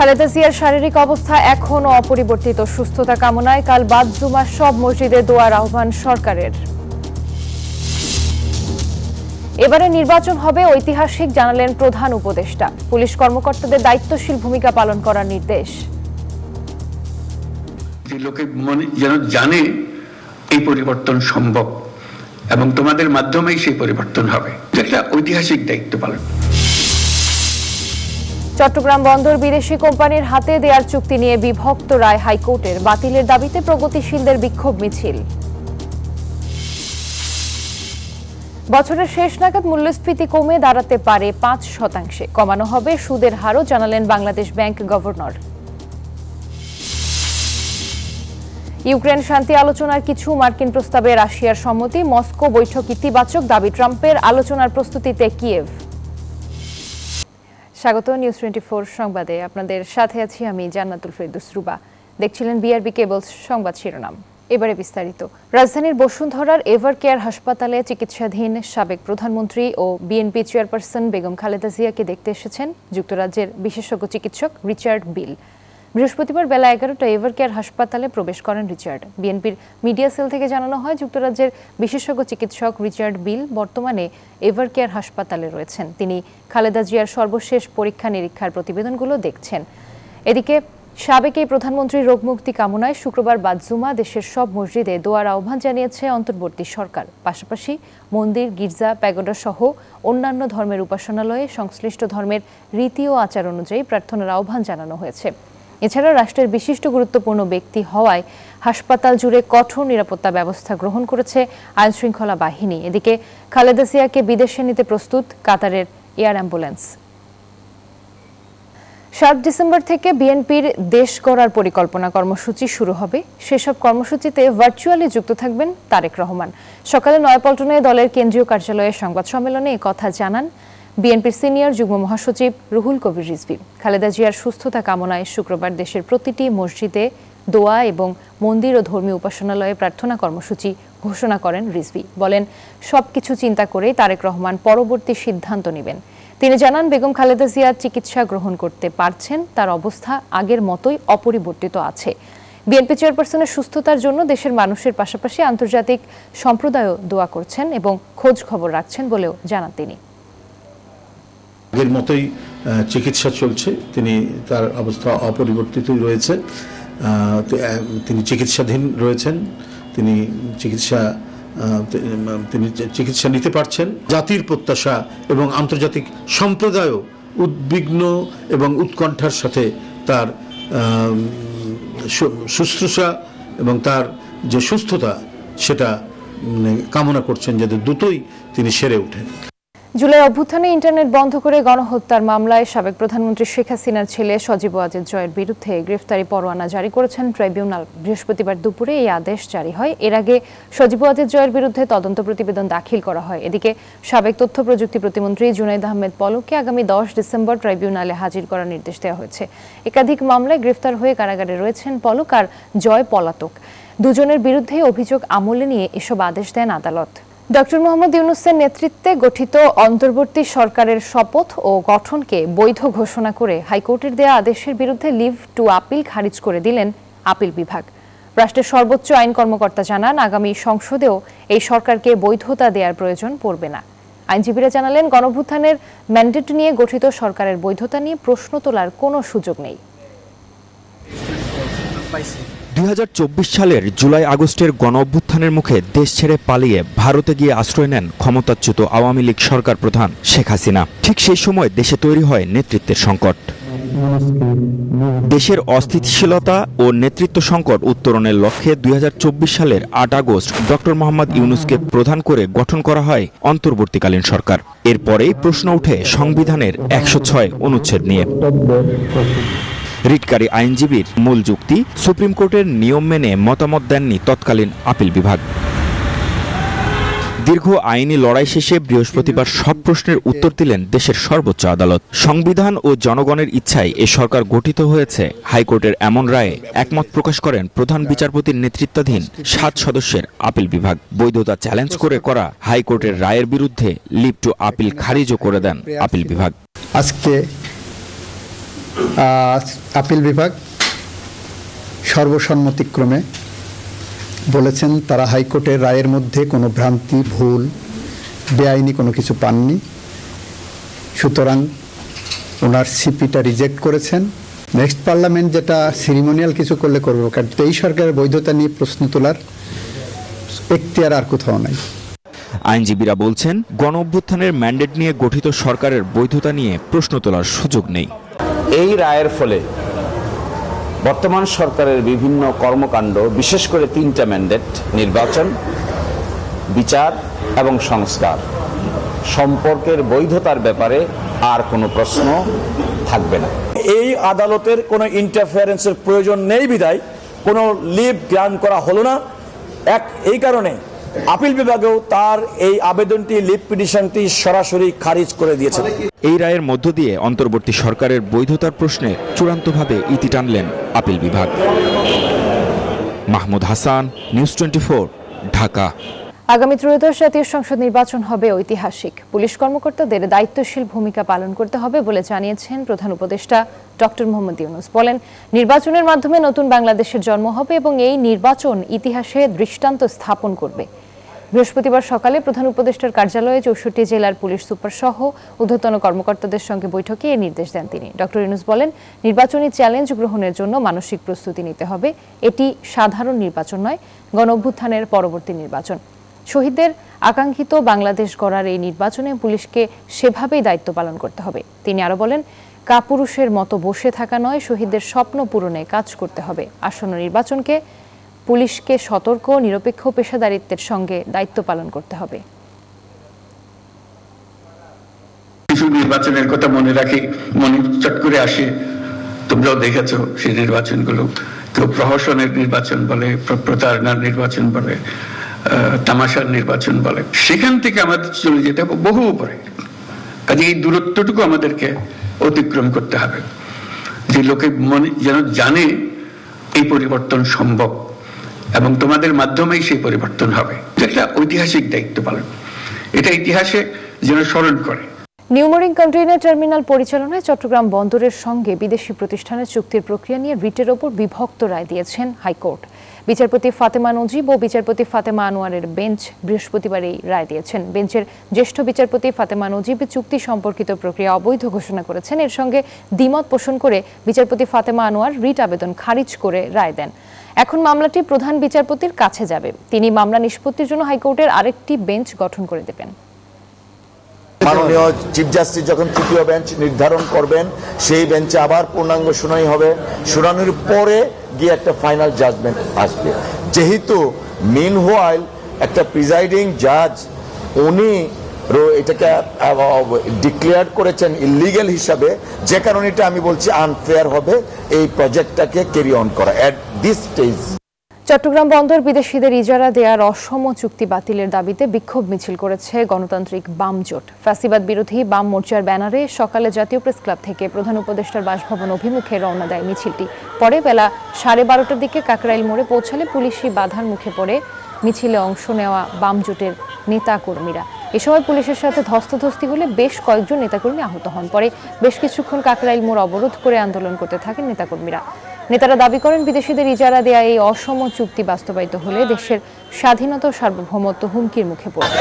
খালেদা জিয়ার শারীরিক অবস্থা এখনো অপরিবর্তিত। সুস্থতা কামনায় কাল বাদ জুমার সব মসজিদে দোয়ার আহ্বান সরকারের। এবারে নির্বাচন হবে ঐতিহাসিক, জানালেন প্রধান উপদেষ্টা। পুলিশ কর্মকর্তাদের দায়িত্বশীল ভূমিকা পালন করার নির্দেশ। লোকে যেন জানে এই পরিবর্তন সম্ভব এবং তোমাদের মাধ্যমেই সেই পরিবর্তন হবে। এটা ঐতিহাসিক দায়িত্ব পালন। চট্টগ্রাম বন্দর বিদেশি কোম্পানির হাতে দেয়ার চুক্তি নিয়ে বিভক্ত রায় হাইকোর্টের। বাতিলের দাবিতে প্রগতিশীলদের বিক্ষোভ মিছিল। বছরের শেষ নাগাদ মূল্যস্ফীতি কমে দাঁড়াতে পারে 5%। কমানো হবে সুদের হারও, জানালেন বাংলাদেশ ব্যাংক গভর্নর। ইউক্রেন শান্তি আলোচনার কিছু মার্কিন প্রস্তাবে রাশিয়ার সম্মতি। মস্কো বৈঠক ইতিবাচক, দাবি ট্রাম্পের। আলোচনার প্রস্তুতিতে কিয়েভ। স্বাগত নিউজ 24 সংবাদে, আপনাদের সাথে আছি আমি জান্নাতুল ফেরদৌস রুবা। দেখছিলেন বিআরবি কেবলস সংবাদ শিরোনাম। এবারে বিস্তারিত। রাজধানীর বসুন্ধরার এভার কেয়ার হাসপাতালে চিকিৎসাধীন সাবেক প্রধানমন্ত্রী ও বিএনপি চেয়ারপারসন বেগম খালেদা জিয়াকে দেখতে এসেছেন যুক্তরাজ্যের বিশেষজ্ঞ চিকিৎসক রিচার্ড বিল। বৃহস্পতিবার বেলা 11টায় এভার কেয়ার হাসপাতালে প্রবেশ করেন রিচার্ড। বিএনপির মিডিয়া সেল থেকে জানানো হয়, যুক্তরাজ্যের বিশেষজ্ঞ চিকিৎসক রিচার্ড বিল বর্তমানে এভার কেয়ার হাসপাতালে রয়েছেন। তিনি খালেদা জিয়ার সর্বশেষ পরীক্ষা নিরীক্ষার প্রতিবেদনগুলো দেখছেন। এদিকে সাবেক এই প্রধানমন্ত্রীর রোগমুক্তি কামনায় শুক্রবার বাদ জুমা দেশের সব মসজিদে দোয়ার আহ্বান জানিয়েছে অন্তর্বর্তী সরকার। পাশাপাশি মন্দির, গির্জা, প্যাগোডা সহ অন্যান্য ধর্মের উপাসনালয়ে সংশ্লিষ্ট ধর্মের রীতি ও আচার অনুযায়ী প্রার্থনার আহ্বান জানানো হয়েছে। এছাড়া রাষ্ট্রের বিশিষ্ট গুরুত্বপূর্ণ ব্যক্তি হওয়ায় হাসপাতাল জুড়ে কঠোর নিরাপত্তা ব্যবস্থা গ্রহণ করেছে আইনশৃঙ্খলা বাহিনী। এদিকে খালেদা জিয়াকে বিদেশে নিতে প্রস্তুত কাতারের এয়ার অ্যাম্বুলেন্স। 7 ডিসেম্বর থেকে বিএনপির দেশ গড়ার পরিকল্পনা কর্মসূচি শুরু হবে। সেসব কর্মসূচিতে ভার্চুয়ালি যুক্ত থাকবেন তারেক রহমান। সকালে নয়াপল্টনে দলের কেন্দ্রীয় কার্যালয়ে সংবাদ সম্মেলনে একথা জানান বিএনপির সিনিয়র যুগ্ম মহাসচিব রুহুল কবির রিজভী। খালেদা জিয়ার সুস্থতা কামনায় শুক্রবার দেশের প্রতিটি মসজিদে দোয়া এবং মন্দির ও ধর্মীয় উপাসনালয়ে প্রার্থনা কর্মসূচি ঘোষণা করেন রিজভী। বলেন, সবকিছু চিন্তা করেই তারেক রহমান পরবর্তী সিদ্ধান্ত নেবেন। তিনি জানান, বেগম খালেদা জিয়া চিকিৎসা গ্রহণ করতে পারছেন, তার অবস্থা আগের মতোই অপরিবর্তিত আছে। বিএনপি চেয়ারপারসনের সুস্থতার জন্য দেশের মানুষের পাশাপাশি আন্তর্জাতিক সম্প্রদায়ও দোয়া করছেন এবং খোঁজ খবর রাখছেন বলেও জানান তিনি। আগের মতোই চিকিৎসা চলছে, তার অবস্থা অপরিবর্তিতই রয়েছে। তিনি চিকিৎসাধীন রয়েছেন, তিনি চিকিৎসা নিতে পারছেন। জাতির প্রত্যাশা এবং আন্তর্জাতিক সম্প্রদায়ও উদ্বিগ্ন এবং উৎকণ্ঠার সাথে তার শুশ্রূষা এবং তার যে সুস্থতা সেটা কামনা করছেন, যাতে দ্রুতই তিনি সেরে ওঠেন। জুলাই অভ্যুত্থানে ইন্টারনেট বন্ধ করে গণহত্যার মামলায় সাবেক প্রধানমন্ত্রী শেখ হাসিনার ছেলে সজীব ওয়াজেদ জয়ের বিরুদ্ধে গ্রেফতারি পরোয়ানা জারি করেছেন ট্রাইব্যুনাল। বৃহস্পতিবার দুপুরে এই আদেশ জারি হয়। এর আগে সজীব ওয়াজেদ জয়ের বিরুদ্ধে তদন্ত প্রতিবেদন দাখিল করা হয়। এদিকে সাবেক তথ্য প্রযুক্তি প্রতিমন্ত্রী জুনাইদ আহমেদ পলককে আগামী 10 ডিসেম্বর ট্রাইব্যুনালে হাজির করার নির্দেশ দেওয়া হয়েছে। একাধিক মামলায় গ্রেফতার হয়ে কারাগারে রয়েছেন পলক আর জয় পলাতক। দুজনের বিরুদ্ধে অভিযোগ আমলে নিয়ে এসব আদেশ দেন আদালত। ডক্টর মোহাম্মদ ইউনূসের নেতৃত্বে গঠিত অন্তর্বর্তী সরকারের শপথ ও গঠনকে বৈধ ঘোষণা করে হাইকোর্টের দেয়া আদেশের বিরুদ্ধে লিভ টু আপিল খারিজ করে দিলেন আপিল বিভাগ। রাষ্ট্রের সর্বোচ্চ আইন কর্মকর্তা জানান, আগামী সংসদেও এই সরকারকে বৈধতা দেওয়ার প্রয়োজন পড়বে না। আইনজীবীরা জানালেন, গণঅভ্যুত্থানের ম্যান্ডেট নিয়ে গঠিত সরকারের বৈধতা নিয়ে প্রশ্ন তোলার কোনো সুযোগ নেই। 2024 সালের জুলাই আগস্টের গণঅভ্যুত্থানের মুখে দেশ ছেড়ে পালিয়ে ভারতে গিয়ে আশ্রয় নেন ক্ষমতাচ্যুত আওয়ামী লীগ সরকার প্রধান শেখ হাসিনা। ঠিক সেই সময় দেশে তৈরি হয় নেতৃত্বের সংকট। দেশের অস্থিতিশীলতা ও নেতৃত্ব সংকট উত্তরণের লক্ষ্যে 2024 সালের 8 আগস্ট ডক্টর মোহাম্মদ ইউনূসকে প্রধান করে গঠন করা হয় অন্তর্বর্তীকালীন সরকার। এরপরেই প্রশ্ন ওঠে সংবিধানের 106 অনুচ্ছেদ নিয়ে। রিটকারী আইনজীবীর মূল যুক্তি, সুপ্রিম কোর্টের নিয়ম মেনে মতামত দেননি তৎকালীন আপিল বিভাগ। দীর্ঘ আইনি লড়াই শেষে বৃহস্পতিবার সব প্রশ্নের উত্তর দিলেন দেশের সর্বোচ্চ আদালত। সংবিধান ও জনগণের ইচ্ছায় এ সরকার গঠিত হয়েছে। হাইকোর্টের এমন রায়ে একমত প্রকাশ করেন প্রধান বিচারপতির নেতৃত্বাধীন 7 সদস্যের আপিল বিভাগ। বৈধতা চ্যালেঞ্জ করে করা হাইকোর্টের রায়ের বিরুদ্ধে লিভ টু আপিল খারিজও করে দেন আপিল বিভাগ। আজকে আপিল বিভাগ সর্বসম্মতিক্রমে বলেছেন তারা হাইকোর্টের রায়ের মধ্যে কোনো ভ্রান্তি, ভুল, বেআইনি কোনো কিছু পাননি, সুতরাং ওনার সিপিটা রিজেক্ট করেছেন। নেক্সট পার্লামেন্ট যেটা সেরিমোনিয়াল কিছু করলে করবে, কারণ এই সরকারের বৈধতা নিয়ে প্রশ্ন তোলার এখতিয়ার আর কোথাও নাই। আইনজীবীরা বলছেন, গণ অভ্যুত্থানের ম্যান্ডেট নিয়ে গঠিত সরকারের বৈধতা নিয়ে প্রশ্ন তোলার সুযোগ নেই। এই রায়ের ফলে বর্তমান সরকারের বিভিন্ন কর্মকাণ্ড, বিশেষ করে 3টা ম্যান্ডেট, নির্বাচন, বিচার এবং সংস্কার সম্পর্কের বৈধতার ব্যাপারে আর কোনো প্রশ্ন থাকবে না। এই আদালতের কোনো ইন্টারফারেন্সের প্রয়োজন নেই বিধায় কোনো লিভ গ্রান্ট করা হলো না। এই কারণে আপিল বিভাগেও তার এই আবেদনটি, লিভ পিটিশনটি সরাসরি খারিজ করে দিয়েছে। এই রায়ের মধ্য দিয়ে অন্তর্বর্তী সরকারের বৈধতার প্রশ্নে চূড়ান্তভাবে ইতি টানলেন আপিল বিভাগ। মাহমুদ হাসান, নিউজ 24, ঢাকা। আগামী ত্রয়োদশ জাতীয় সংসদ নির্বাচন হবে ঐতিহাসিক। পুলিশ কর্মকর্তাদের দায়িত্বশীল ভূমিকা পালন করতে হবে বলে জানিয়েছেন প্রধান উপদেষ্টা ডক্টর মোহাম্মদ ইউনূস। বলেন, নির্বাচনের মাধ্যমে নতুন বাংলাদেশের জন্ম হবে এবং এই নির্বাচন ইতিহাসে দৃষ্টান্ত স্থাপন করবে। বৃহস্পতিবার সকালে প্রধান উপদেষ্টার কার্যালয়ে 64 জেলার পুলিশ সুপার সহ ঊর্ধ্বতন কর্মকর্তাদের সঙ্গে বৈঠকে এই নির্দেশ দেন তিনি। ডক্টর ইউনূস বলেন, নির্বাচনী চ্যালেঞ্জ গ্রহণের জন্য মানসিক প্রস্তুতি নিতে হবে। এটি সাধারণ নির্বাচন নয়, গণ অভ্যুত্থানের পরবর্তী নির্বাচন। শহীদদের আকাঙ্ক্ষিত বাংলাদেশ গড়ার এই নির্বাচনে পুলিশকে সেভাবেই দায়িত্ব পালন করতে হবে। তিনি আরো বলেন, কাপুরুষের মতো বসে থাকা নয়, শহীদদের স্বপ্ন পূরণে কাজ করতে হবে। আসন্ন নির্বাচনকে পুলিশকে সতর্ক, নিরপেক্ষ পেশাদারিত্বের সঙ্গে দায়িত্ব পালন করতে হবে। কিছু নির্বাচনের কথা মনে রাখি, মনে চট করে আসে, তোমরাও দেখেছো সেই নির্বাচনগুলো। কেউ প্রহসনের নির্বাচন বলে, প্রতারণার নির্বাচন বলে, তামাশার নির্বাচন বলে। সেখান থেকে আমাদের চলে যেতে হবে বহু উপরে। কাজে এই দূরত্বটুকু আমাদেরকে অতিক্রম করতে হবে, যে লোকে মনে যেন জানে এই পরিবর্তন সম্ভব এবং তোমাদের মাধ্যমেই সেই পরিবর্তন হবে। এটা ঐতিহাসিক দায়িত্ব পালন, এটা ইতিহাসে যেন স্মরণ করে। নিউমোরিং কন্টেইনার টার্মিনাল পরিচালনায় চট্টগ্রাম বন্দরের সঙ্গে বিদেশি প্রতিষ্ঠানের চুক্তির প্রক্রিয়া নিয়ে রিটের ওপর বিভক্ত রায় দিয়েছেন হাইকোর্ট। বিচারপতি ফাতেমা নজিব ও বিচারপতি ফাতেমা আনোয়ারের বেঞ্চ বৃহস্পতিবার এই রায় দিয়েছেন। বেঞ্চের জ্যেষ্ঠ বিচারপতি ফাতেমা নজিব চুক্তি সম্পর্কিত প্রক্রিয়া অবৈধ ঘোষণা করেছেন। এর সঙ্গে দ্বিমত পোষণ করে বিচারপতি ফাতেমা আনোয়ার রিট আবেদন খারিজ করে রায় দেন। এখন মামলাটি প্রধান বিচারপতির কাছে যাবে। তিনি মামলা নিষ্পত্তির জন্য হাইকোর্টের আরেকটি বেঞ্চ গঠন করে দেবেন। মাননীয় চিফ জাস্টিস যখন তৃতীয় বেঞ্চ নির্ধারণ করবেন, সেই বেঞ্চে আবার পূর্ণাঙ্গ শুনানি হবে। শুনানির পরে গিয়ে একটা ফাইনাল জাজমেন্ট আসবে। যেহেতু মিনহোয়াইল একটা প্রিজাইডিং জাজ, উনি এটাকে ডিক্লেয়ার করেছেন ইলিগ্যাল হিসাবে, যে কারণে এটা আমি বলছি আনফেয়ার হবে এই প্রজেক্টটাকে ক্যারি অন করা এট দিস স্টেজ। চট্টগ্রাম বন্দর বিদেশিদের ইজারা দেওয়ার অসম চুক্তি বাতিলের দাবিতে বিক্ষোভ মিছিল করেছে গণতান্ত্রিক বাম জোট। ফ্যাসিবাদ বিরোধী বাম মোর্চার ব্যানারে সকালে জাতীয় প্রেস ক্লাব থেকে প্রধান উপদেষ্টার বাসভবন অভিমুখে রওনা দেয় মিছিলটি। পরে বেলা 12:30টার দিকে কাকরাইল মোড়ে পৌঁছালে পুলিশি বাধার মুখে পড়ে মিছিলে অংশ নেওয়া বাম জোটের নেতাকর্মীরা। এ সময় পুলিশের সাথে ধস্তাধস্তি হলে বেশ কয়েকজন নেতাকর্মী আহত হন। পরে বেশ কিছুক্ষণ কাকরাইল মোড় অবরোধ করে আন্দোলন করতে থাকেন নেতাকর্মীরা। নেতারা দাবি করেন, বিদেশিদের ইজারা দেয়া এই অসম চুক্তি বাস্তবায়িত হলে দেশের স্বাধীনতা ও সার্বভৌমত্ব হুমকির মুখে পড়বে।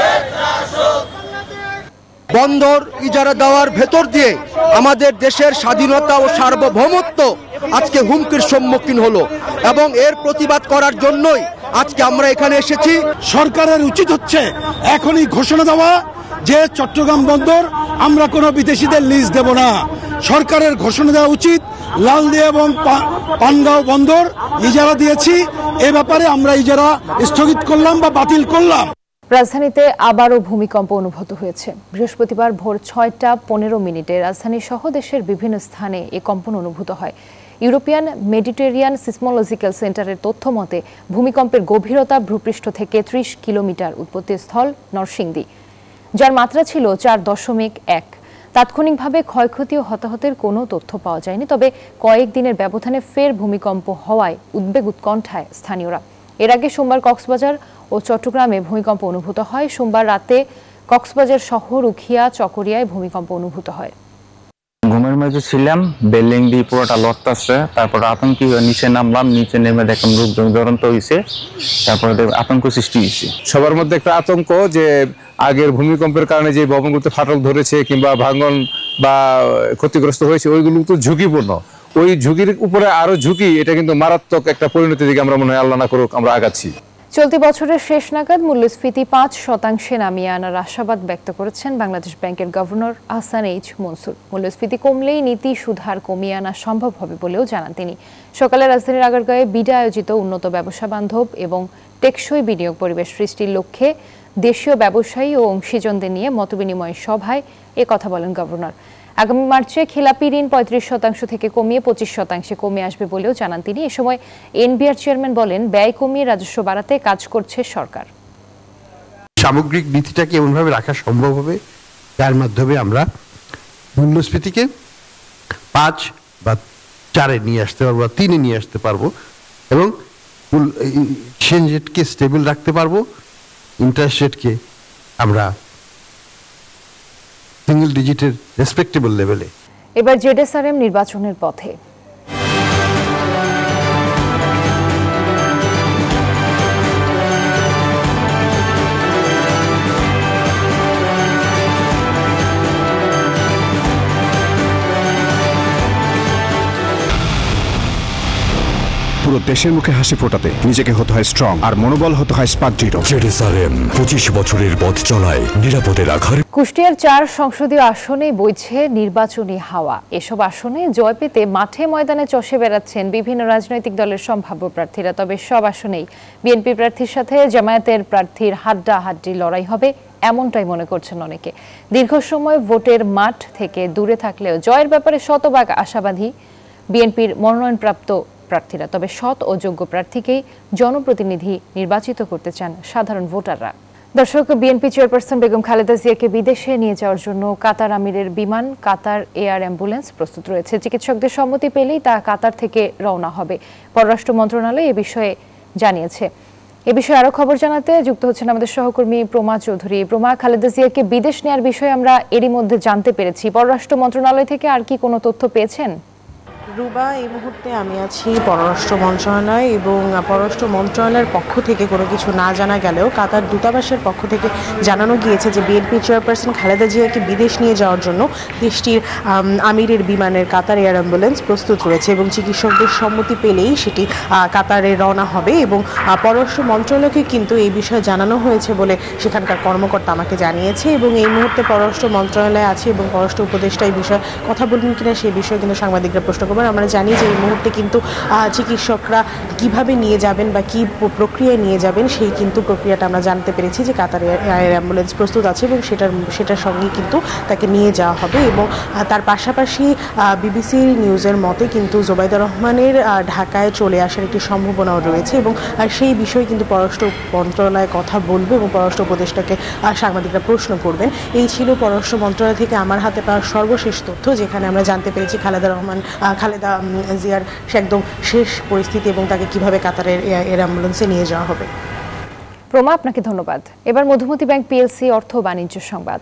বন্দর ইজারা দেওয়ার ভেতর দিয়ে আমাদের দেশের স্বাধীনতা ও সার্বভৌমত্ব আজকে হুমকির সম্মুখীন হলো এবং এর প্রতিবাদ করার জন্যই আজকে আমরা এখানে এসেছি। সরকারের উচিত হচ্ছে এখনই ঘোষণা দেওয়া যে চট্টগ্রাম বন্দর আমরা কোনো বিদেশিদের লিজ দেব না। সরকারের ঘোষণা দেওয়া উচিত লালদিয়া এবং পানগাঁও বন্দর ইজারা দিয়েছি, এ ব্যাপারে আমরা ইজারা স্থগিত করলাম বা বাতিল করলাম। রাজধানীতে আবারও ভূমিকম্প অনুভূত হয়েছে। বৃহস্পতিবার ভোর 6টা 15 রাজধানী সহ দেশের বিভিন্ন স্থানে এ কম্পন অনুভূত হয়। ইউরোপিয়ান মেডিটেরিয়ান সিসমোলজিক্যাল সেন্টারের তথ্য মতে ভূমিকম্পের গভীরতা ভূপৃষ্ঠ থেকে 30 কিলোমিটার, উৎপত্তিস্থল নরসিংদী, যার মাত্রা ছিল 4.1। তাৎক্ষণিকভাবে ক্ষয়ক্ষতি ও হতাহতের কোনো তথ্য পাওয়া যায়নি। তবে কয়েকদিনের ব্যবধানে ফের ভূমিকম্প হওয়ায় উদ্বেগ উৎকণ্ঠায় স্থানীয়রা। এর আগে সোমবার কক্সবাজার ও চট্টগ্রামে ভূমিকম্প অনুভূত হয়। সোমবার রাতে কক্সবাজার শহর, উখিয়া, চকরিয়ায় ভূমিকম্প অনুভূত হয়। ঘুমের আমরা যে ছিলাম বিল্ডিং দিয়ে পুরোটা লড়তেছে, তারপর আতঙ্কি নিচে নামলাম, নিচে নেমে দেখলাম লোকজন জ্বলন্ত হয়েছে, তারপরে আতঙ্ক সৃষ্টি হয়েছে। সবার মধ্যে একটা আতঙ্ক যে আগের ভূমিকম্পের কারণে যে ভবনগুলোতে ফাটল ধরেছে কিংবা ভাঙন বা ক্ষতিগ্রস্ত হয়েছে ওইগুলো তো ঝুঁকিপূর্ণ, ওই ঝুঁকির উপরে আরো ঝুঁকি, এটা কিন্তু মারাত্মক একটা পরিণতির দিকে আমরা মনে হয় আল্লাহ না করুক আমরা আগাচ্ছি। চলতি বছরের শেষ নাগাদ মূল্যস্ফীতি ৫% নামিয়ে আনার আশাবাদ ব্যক্ত করেছেন বাংলাদেশ ব্যাংকের গভর্নর আহসান এইচ মনসুর। মূল্যস্ফীতি কমলেই নীতি সুধার কমিয়ে আনা সম্ভব হবে বলেও জানান তিনি। সকালে রাজধানীর আগারগাঁয়ে বিডা আয়োজিত উন্নত ব্যবসা বান্ধব এবং টেকসই বিনিয়োগ পরিবেশ সৃষ্টির লক্ষ্যে দেশীয় ব্যবসায়ী ও অংশীজনদের নিয়ে মতবিনিময় সভায় এ কথা বলেন গভর্নর। আগামী মার্চে খেলাপি ঋণ ৩৫% থেকে কমিয়ে ২৫% কমে আসবে বলেও জানান তিনি। এ সময় এনবিআর চেয়ারম্যান বলেন, ব্যয় কমিয়ে রাজস্ব বাড়াতে কাজ করছে সরকার। সামগ্রিক নীতিটাকে এমনভাবে রাখা সম্ভব হবে যার মাধ্যমে আমরা মূল্যস্ফীতিকে ৫ বা ৪-এ নিয়ে আসতে পারবো, ৩-এ নিয়ে আসতে পারবো এবং এক্সচেঞ্জ রেটকে স্টেবল রাখতে পারবো, ইন্টারেস্ট রেটকে আমরা সিঙ্গেল ডিজিটের রেসপেক্টেবল লেভেলে। এবার জেডএসআরএম নির্বাচনের পথে। পুরো দেশের মুখে হাসি ফোটাতে নিজেকে হতে হয় স্ট্রং আর মনোবল হতে হয় স্পার্ক জিরো। জেডএসআরএম 25 বছরের পথ চলায় নিরাপদে রাখার। কুষ্টিয়ার ৪ সংসদীয় আসনে বইছে নির্বাচনী হাওয়া। এসব আসনে জয় পেতে মাঠে ময়দানে চষে বেড়াচ্ছেন বিভিন্ন রাজনৈতিক দলের সম্ভাব্য প্রার্থীরা। তবে সব আসনেই বিএনপি প্রার্থীর সাথে জামায়াতের প্রার্থীর হাড্ডাহাড্ডি লড়াই হবে এমনটাই মনে করছেন অনেকে। দীর্ঘ সময় ভোটের মাঠ থেকে দূরে থাকলেও জয়ের ব্যাপারে শতভাগ আশাবাদী বিএনপির মনোনয়নপ্রাপ্ত প্রার্থীরা। তবে সৎ ও যোগ্য প্রার্থীকেই জনপ্রতিনিধি নির্বাচিত করতে চান সাধারণ ভোটাররা। দর্শক, বিএনপি চেয়ারপারসন বেগম খালেদা জিয়াকে বিদেশে নিয়ে যাওয়ার জন্য কাতার আমিরের বিমান, কাতার এয়ার অ্যাম্বুলেন্স প্রস্তুত রয়েছে। চিকিৎসকদের সম্মতি পেলেই তা কাতার থেকে রওনা হবে। পররাষ্ট্র মন্ত্রণালয় এ বিষয়ে জানিয়েছে। এ বিষয়ে আরো খবর জানাতে যুক্ত হচ্ছেন আমাদের সহকর্মী প্রমা চৌধুরী। প্রমা, খালেদা জিয়াকে বিদেশ নেওয়ার বিষয়ে আমরা এরই মধ্যে জানতে পেরেছি, পররাষ্ট্র মন্ত্রণালয় থেকে আর কি কোনো তথ্য পেয়েছেন? রুবা, এই মুহূর্তে আমি আছি পররাষ্ট্র মন্ত্রণালয় এবং পররাষ্ট্র মন্ত্রণালয়ের পক্ষ থেকে কোনো কিছু না জানা গেলেও কাতার দূতাবাসের পক্ষ থেকে জানানো গিয়েছে যে বিএনপি চেয়ারপারসন খালেদা জিয়াকে বিদেশ নিয়ে যাওয়ার জন্য দেশটির আমিরের বিমানের কাতার এয়ার অ্যাম্বুলেন্স প্রস্তুত রয়েছে এবং চিকিৎসকদের সম্মতি পেলেই সেটি কাতারে রওনা হবে। এবং পররাষ্ট্র মন্ত্রণালয়কে কিন্তু এই বিষয়ে জানানো হয়েছে বলে সেখানকার কর্মকর্তা আমাকে জানিয়েছে। এবং এই মুহূর্তে পররাষ্ট্র মন্ত্রণালয়ে আছে এবং পররাষ্ট্র উপদেষ্টা এই বিষয়ে কথা বলবেন কিনা সেই বিষয়ে কিন্তু সাংবাদিকরা প্রশ্ন করবেন। আমরা জানি যে এই মুহূর্তে কিন্তু চিকিৎসকরা কিভাবে নিয়ে যাবেন বা কি প্রক্রিয়ায় নিয়ে যাবেন সেই কিন্তু প্রক্রিয়াটা আমরা জানতে পেরেছি যে কাতার এয়ার অ্যাম্বুলেন্স প্রস্তুত আছে এবং সেটার সঙ্গে কিন্তু তাকে নিয়ে যাওয়া হবে। এবং তার পাশাপাশি বিবিসি নিউজের মতে কিন্তু জোবাইদা রহমানের ঢাকায় চলে আসার একটি সম্ভাবনাও রয়েছে এবং সেই বিষয়ে কিন্তু পররাষ্ট্র মন্ত্রণালয় কথা বলবে এবং পররাষ্ট্র উপদেষ্টাকে সাংবাদিকরা প্রশ্ন করবেন। এই ছিল পররাষ্ট্র মন্ত্রণালয় থেকে আমার হাতে পাওয়া সর্বশেষ তথ্য, যেখানে আমরা জানতে পেরেছি খালেদা জিয়ার একদম শেষ পরিস্থিতি এবং তাকে কিভাবে কাতারের এয়ার অ্যাম্বুলেন্সে নিয়ে যাওয়া হবে। প্রমা, আপনাকে ধন্যবাদ। এবার মধুমতি ব্যাংক পিএলসি অর্থ বাণিজ্য সংবাদ।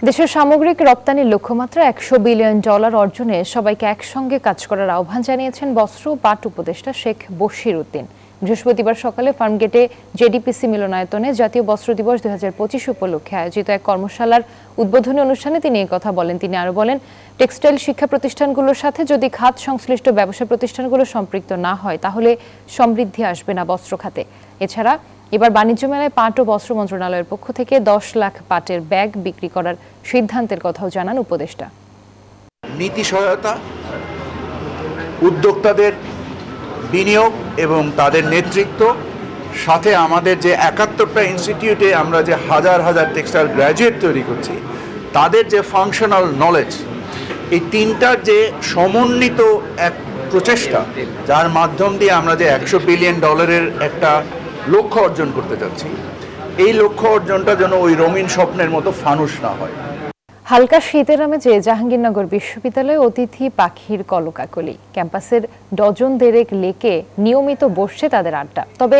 দেশের সামগ্রিক রপ্তানির লক্ষ্যমাত্রা $100 বিলিয়ন অর্জনে সবাইকে একসঙ্গে কাজ করার আহ্বান জানিয়েছেন বস্ত্র ও পাট উপদেষ্টা শেখ বশির উদ্দিন। বৃহস্পতিবার সকালে ফার্মগেটে জেডিপিসি মিলনায়তনে জাতীয় বস্ত্র দিবস 2025 উপলক্ষে আয়োজিত এক কর্মশালার উদ্বোধনী অনুষ্ঠানে তিনি এই কথা বলেন। তিনি আরো বলেন, টেক্সটাইল শিক্ষা প্রতিষ্ঠানগুলোর সাথে যদি খাত সংশ্লিষ্ট ব্যবসা প্রতিষ্ঠানগুলো সম্পৃক্ত না হয় তাহলে সমৃদ্ধি আসবে না বস্ত্র খাতে। এছাড়া এবার বাণিজ্য মেলায় পাট ও বস্ত্র মন্ত্রণালয়ের পক্ষ থেকে 10 লাখ পাটের ব্যাগ বিক্রি করার সিদ্ধান্তের কথাও জানান উপদেষ্টা। নীতি সহায়তা, উদ্যোক্তাদের বিনিয়োগ এবং তাদের নেতৃত্ব, সাথে আমাদের যে 71টা ইনস্টিটিউটে আমরা যে হাজার হাজার টেক্সটাইল গ্র্যাজুয়েট তৈরি করছি তাদের যে ফাংশনাল নলেজ, এই তিনটার যে সমন্বিত এক প্রচেষ্টা যার মাধ্যম দিয়ে আমরা যে $100 বিলিয়ন একটা লক্ষ্য অর্জন করতে যাচ্ছি, এই লক্ষ্য অর্জনটা যেন ওই রঙিন স্বপ্নের মতো ফানুস না হয়। হালকা শীতের আমেজে জাহাঙ্গীরনগর বিশ্ববিদ্যালয়ে অতিথি পাখির কলকাকলি। ক্যাম্পাসের ডজন দেড়েক লেকে নিয়মিত বসছে তাদের আড্ডা। তবে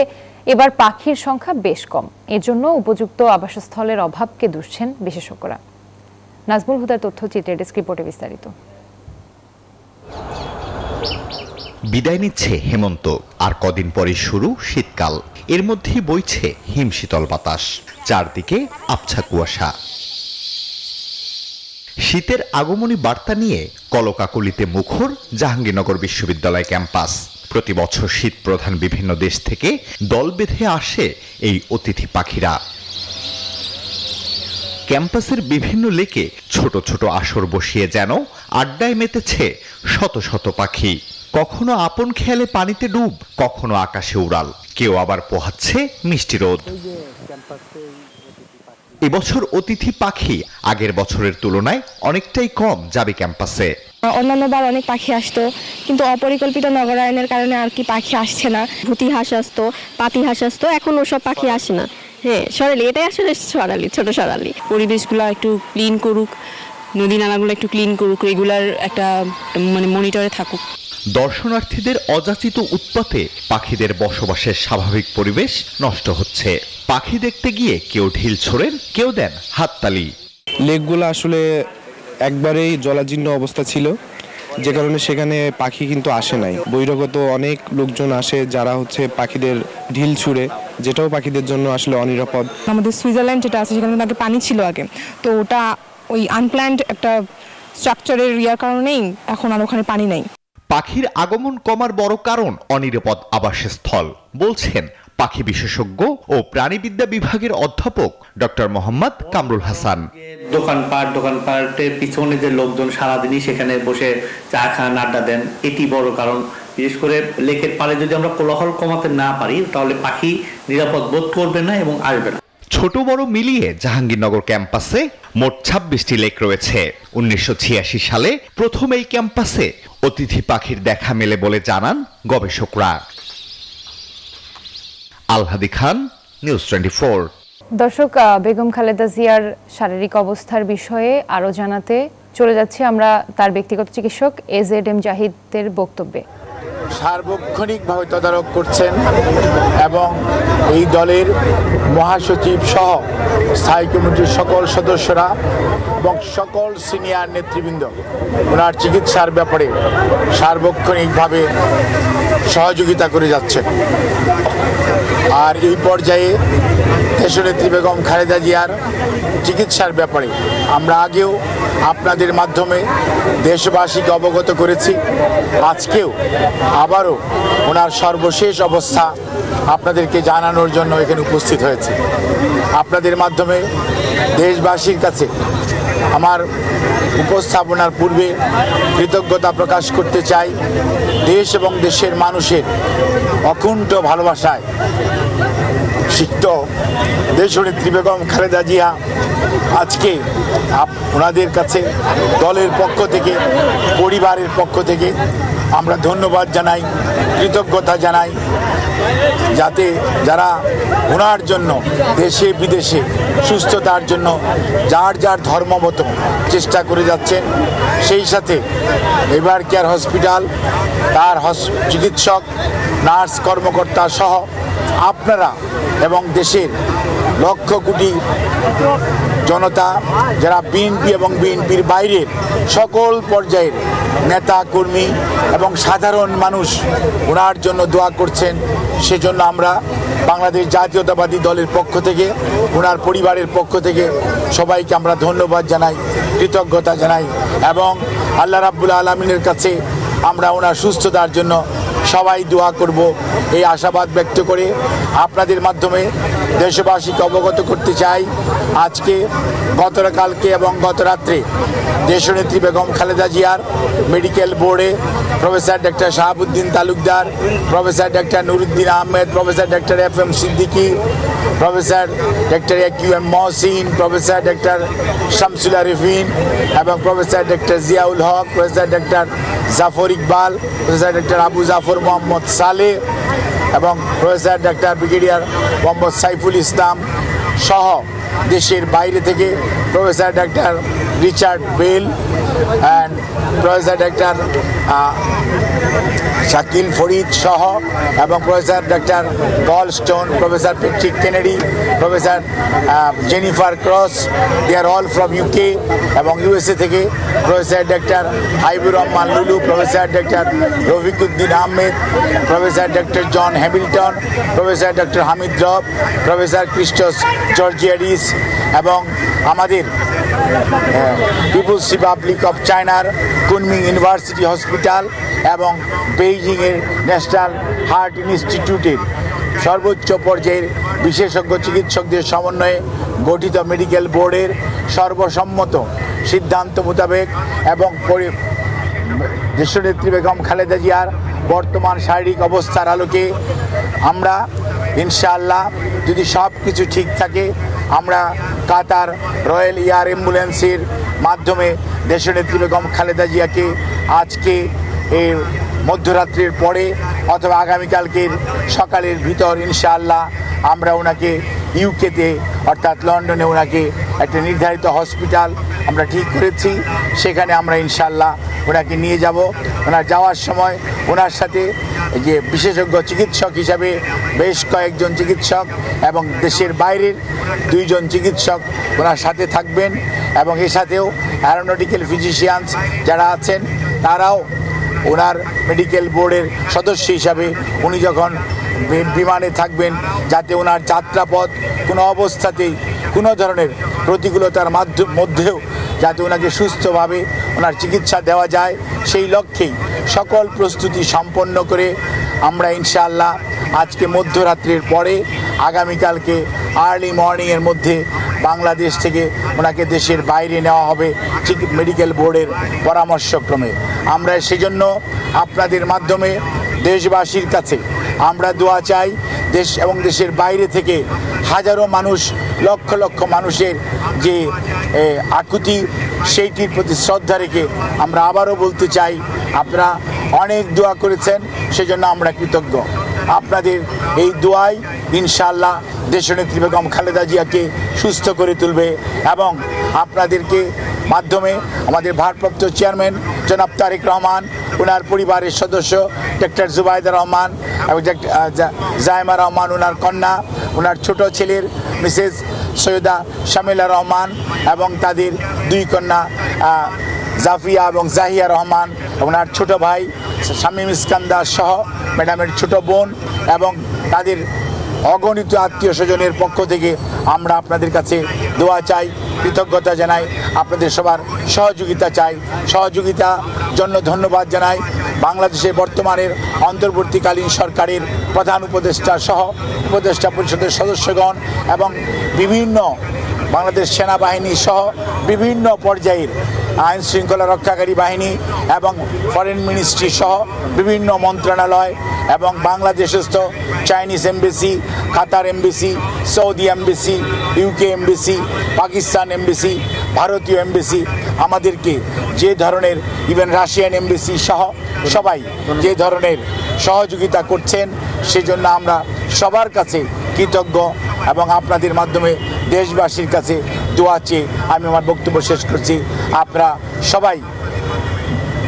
এবার পাখির সংখ্যা বেশ কম। এর জন্য উপযুক্ত আবাসস্থলের অভাবকে দুষছেন বিশেষজ্ঞরা। নাজমুল হুদার তথ্যচিত্রে ডেস্ক রিপোর্টে বিস্তারিত। বিদায় নিচ্ছে হেমন্ত, আর কদিন পরে শুরু শীতকাল। এর মধ্যেই বইছে হিমশীতল বাতাস, চারদিকে আবছা কুয়াশা। শীতের আগমনী বার্তা নিয়ে কলকাকলিতে মুখর জাহাঙ্গীরনগর বিশ্ববিদ্যালয় ক্যাম্পাস। প্রতি বছর শীত প্রধান বিভিন্ন দেশ থেকে দল বেঁধে আসে এই অতিথি পাখিরা। ক্যাম্পাসের বিভিন্ন লেকে ছোট ছোট আসর বসিয়ে যেন আড্ডায় মেতেছে শত শত পাখি। কখনো আপন খেয়ালে পানিতে ডুব, কখনো আকাশে উড়াল, কেউ আবার পোহাচ্ছে মিষ্টি রোদ। এবছর অতিথি পাখি আগের বছরের তুলনায় অনেকটাই কম যাবে ক্যাম্পাসে। অন্যান্যবার অনেক পাখি আসতো, কিন্তু অপরিকল্পিত নগরায়নের কারণে আর কি পাখি আসছে না। ভূতি হাঁস আসতো, পাতি হাঁস আসতো, এখন ওসব পাখি আসে না। হ্যাঁ, সরালি, এটাই আসলে সরালি, ছোট সরালি। পরিবেশগুলো একটু ক্লিন করুক, নদী নালাগুলো একটু ক্লিন করুক, রেগুলার একটা মনিটরে থাকুক। দর্শনার্থীদের অযাচিত উৎপাতে পাখিদের বসবাসের স্বাভাবিক পরিবেশ নষ্ট হচ্ছে। পাখি দেখতে গিয়ে কেউ ঢিল ছোড়েন, কেউ দেন হাততালি। লেকগুলো আসলে একবারেই জলাজীর্ণ অবস্থা ছিল, যে কারণে সেখানে পাখি কিন্তু আসে নাই। বহিরাগত অনেক লোকজন আসে যারা পাখিদের ঢিল ছুঁড়ে, যেটাও পাখিদের জন্য আসলে অনিরাপদ। আমাদের সুইজারল্যান্ড যেটা আছে সেখানে আগে পানি ছিল আগে, তো ওটা ওই আনপ্ল্যান্ড একটা স্ট্রাকচারের ইয়ার কারণেই এখন আর ওখানে পানি নাই। পাখির আগমন কমার বড় কারণ অনিরাপদ আবাসস্থল বলছেন পাখি বিশেষজ্ঞ ও প্রাণীবিদ্যা বিভাগের অধ্যাপক ডক্টর মোহাম্মদ কামরুল হাসান। দোকানপাটের পিছনে যে লোকজন সারাদিনই সেখানে বসে চা খান, আড্ডা দেন, এটি বড় কারণ। বিশেষ করে লেকের পাড়ে যদি আমরা কোলাহল কমাতে না পারি, তাহলে পাখি নিরাপদ বোধ করবে না এবং আসবে না। ছোট বড় মিলিয়ে জাহাঙ্গীরনগর ক্যাম্পাসে মোট 26টি লেক রয়েছে। 1986 সালে প্রথম এই ক্যাম্পাসে অতিথি পাখির দেখা মেলে বলে জানান গবেষকরা। আলহাদি খান, নিউজ 24। দর্শক, বেগম খালেদা জিয়ার শারীরিক অবস্থার বিষয়ে আরো জানাতে চলে যাচ্ছি আমরা তার ব্যক্তিগত চিকিৎসক AZM জাহিদের বক্তব্যে। সার্বক্ষণিকভাবে তদারক করছেন এবং এই দলের মহাসচিব সহ স্থায়ী কমিটির সকল সদস্যরা এবং সকল সিনিয়র নেতৃবৃন্দ ওনার চিকিৎসার ব্যাপারে সার্বক্ষণিকভাবে সহযোগিতা করে যাচ্ছেন। আর এই পর্যায়ে দেশনেত্রী বেগম খালেদা জিয়ার চিকিৎসার ব্যাপারে আমরা আগেও আপনাদের মাধ্যমে দেশবাসীকে অবগত করেছি। আজকেও আবারও ওনার সর্বশেষ অবস্থা আপনাদেরকে জানানোর জন্য এখানে উপস্থিত হয়েছে। আপনাদের মাধ্যমে দেশবাসীর কাছে আমার উপস্থাপনার পূর্বে কৃতজ্ঞতা প্রকাশ করতে চাই দেশ এবং দেশের মানুষের অকুণ্ঠ ভালোবাসায় সিক্ত দেশনেত্রী বেগম খালেদা জিয়া আজকে ওনাদের কাছে দলের পক্ষ থেকে, পরিবারের পক্ষ থেকে আমরা ধন্যবাদ জানাই, কৃতজ্ঞতা জানাই, যাতে যারা ওনার জন্য দেশে বিদেশে সুস্থতার জন্য যার যার ধর্মমত চেষ্টা করে যাচ্ছেন। সেই সাথে এভার কেয়ার হসপিটাল, তার চিকিৎসক, নার্স, কর্মকর্তা সহ আপনারা এবং দেশের লক্ষ কোটি জনতা, যারা বিএনপি এবং বিএনপির বাইরের সকল পর্যায়ের নেতা কর্মী এবং সাধারণ মানুষ ওনার জন্য দোয়া করছেন। সেজন্য আমরা বাংলাদেশ জাতীয়তাবাদী দলের পক্ষ থেকে, ওনার পরিবারের পক্ষ থেকে সবাইকে আমরা ধন্যবাদ জানাই, কৃতজ্ঞতা জানাই এবং আল্লাহ রাব্বুল আলামিনের কাছে আমরা ওনার সুস্থতার জন্য সবাই দোয়া করব এই আশাবাদ ব্যক্ত করে আপনাদের মাধ্যমে দেশবাসীকে অবগত করতে চাই। আজকে গতকালকে এবং গত রাত্রে দেশনেত্রী বেগম খালেদা জিয়ার মেডিকেল বোর্ডে professor doctor Shahabuddin Talukdar, professor doctor Nuruddin Ahmed, professor doctor FM Siddiqui, professor doctor AQM Mohsin, professor doctor Shamsul Arefin এবং professor doctor Ziaul Haque, professor doctor Zafar Iqbal, professor doctor Abu Zafar Mohammad Saleh এবং professor doctor brigadier Mohammad Saiful Islam সহ দেশের বাইরে থেকে professor doctor Richard Bell and professor doctor Shakil Farid সহ এবং professor doctor Goldstone, professor Patrick Kennedy, professor Jennifer cross, they are all from UK, এবং USA থেকে professor doctor Haibur Rahman Lulu, professor doctor Rafiquddin Ahmed, professor doctor John Hamilton, professor doctor Hamid Rab, professor Christos Georgiadis এবং আমাদের people's republic of চায়নার Kunming university hospital এবং বেইজিংয়ের national heart ইনস্টিটিউটের সর্বোচ্চ পর্যায়ের বিশেষজ্ঞ চিকিৎসকদের সমন্বয়ে গঠিত মেডিকেল বোর্ডের সর্বসম্মত সিদ্ধান্ত মোতাবেক এবং দেশনেত্রী বেগম খালেদা জিয়ার বর্তমান শারীরিক অবস্থার আলোকে আমরা ইনশাআল্লাহ যদি সব কিছু ঠিক থাকে আমরা কাতার রয়্যাল এয়ার অ্যাম্বুলেন্সের মাধ্যমে দেশনেত্রী বেগম খালেদা জিয়াকে আজকে এই মধ্যরাত্রির পরে অথবা আগামীকালকের সকালের ভিতর ইনশাআল্লাহ আমরা ওনাকে ইউকেতে অর্থাৎ লন্ডনে ওনাকে একটা নির্ধারিত হসপিটাল আমরা ঠিক করেছি, সেখানে আমরা ইনশাআল্লাহ ওনাকে নিয়ে যাব। ওনার যাওয়ার সময় ওনার সাথে যে বিশেষজ্ঞ চিকিৎসক হিসাবে বেশ কয়েকজন চিকিৎসক এবং দেশের বাইরের 2 জন চিকিৎসক ওনার সাথে থাকবেন এবং এর সাথেও অ্যারোনটিক্যাল ফিজিশিয়ানস যারা আছেন তারাও ওনার মেডিকেল বোর্ডের সদস্য হিসাবে উনি যখন বিমানে থাকবেন যাতে ওনার যাত্রাপথ কোনো অবস্থাতেই কোনো ধরনের প্রতিকূলতার মধ্যেও যাতে ওনাকে সুস্থভাবে ওনার চিকিৎসা দেওয়া যায় সেই লক্ষ্যেই সকল প্রস্তুতি সম্পন্ন করে আমরা ইনশাআল্লাহ আজকে মধ্যরাত্রির পরে আগামীকালকে আর্লি মর্নিংয়ের মধ্যে বাংলাদেশ থেকে ওনাকে দেশের বাইরে নেওয়া হবে মেডিকেল বোর্ডের পরামর্শক্রমে। আমরা সেজন্য আপনাদের মাধ্যমে দেশবাসীর কাছে আমরা দোয়া চাই। দেশ এবং দেশের বাইরে থেকে হাজারো মানুষ, লক্ষ লক্ষ মানুষের যে আকুতি সেইটির প্রতি শ্রদ্ধা রেখে আমরা আবারও বলতে চাই আপনারা অনেক দোয়া করেছেন, সেজন্য আমরা কৃতজ্ঞ। আপনাদের এই দোয়াই ইনশাআল্লাহ দেশনেত্রী বেগম খালেদা জিয়াকে সুস্থ করে তুলবে এবং আপনাদেরকে মাধ্যমে আমাদের ভারপ্রাপ্ত চেয়ারম্যান জনাব তারেক রহমান, ওনার পরিবারের সদস্য ডক্টর জুবাইদা রহমান এবং জায়মা রহমান, ওনার কন্যা, ওনার ছোট ছেলের মিসেস সৈয়দা শামিলা রহমান এবং তাদের 2 কন্যা জাফিয়া এবং জাহিয়া রহমান, ওনার ছোট ভাই শামীম ইস্কান্দার সহ ম্যাডামের ছোট বোন এবং তাদের অগণিত আত্মীয় স্বজনের পক্ষ থেকে আমরা আপনাদের কাছে দোয়া চাই, কৃতজ্ঞতা জানাই, আপনাদের সবার সহযোগিতা চাই। সহযোগিতার জন্য ধন্যবাদ জানাই বাংলাদেশের বর্তমানের অন্তর্বর্তীকালীন সরকারের প্রধান উপদেষ্টা সহ উপদেষ্টা পরিষদের সদস্যগণ এবং বিভিন্ন বাংলাদেশ সেনাবাহিনী সহ বিভিন্ন পর্যায়ের আইন শৃঙ্খলা রক্ষাকারী বাহিনী এবং ফরেন মিনিস্ট্রি সহ বিভিন্ন মন্ত্রণালয় এবং বাংলাদেশস্থ Chinese embassy, Qatar embassy, Saudi embassy, UK embassy, Pakistan embassy, ভারতীয় এমবেসি আমাদেরকে যে ধরনের ইভেন রাশিয়ান এমবেসি সহ সবাই যে ধরনের সহযোগিতা করছেন সেজন্য আমরা সবার কাছে কৃতজ্ঞ এবং আপনাদের মাধ্যমে দেশবাসীর কাছে দোয়া চেয়ে আমি আমার বক্তব্য শেষ করছি। আপনারা সবাই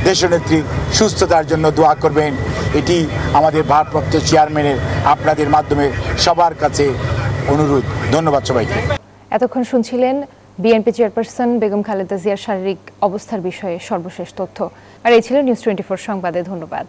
দেশনেত্রীর সুস্থতার জন্য দোয়া করবেন, এটি আমাদের ভারপ্রাপ্ত চেয়ারম্যানের আপনাদের মাধ্যমে সবার কাছে অনুরোধ। ধন্যবাদ সবাইকে। এতক্ষণ শুনছিলেন বিএনপি চেয়ারপারসন বেগম খালেদা জিয়ার শারীরিক অবস্থার বিষয়ে সর্বশেষ তথ্য। আর এই ছিল নিউজ 24 সংবাদে। ধন্যবাদ।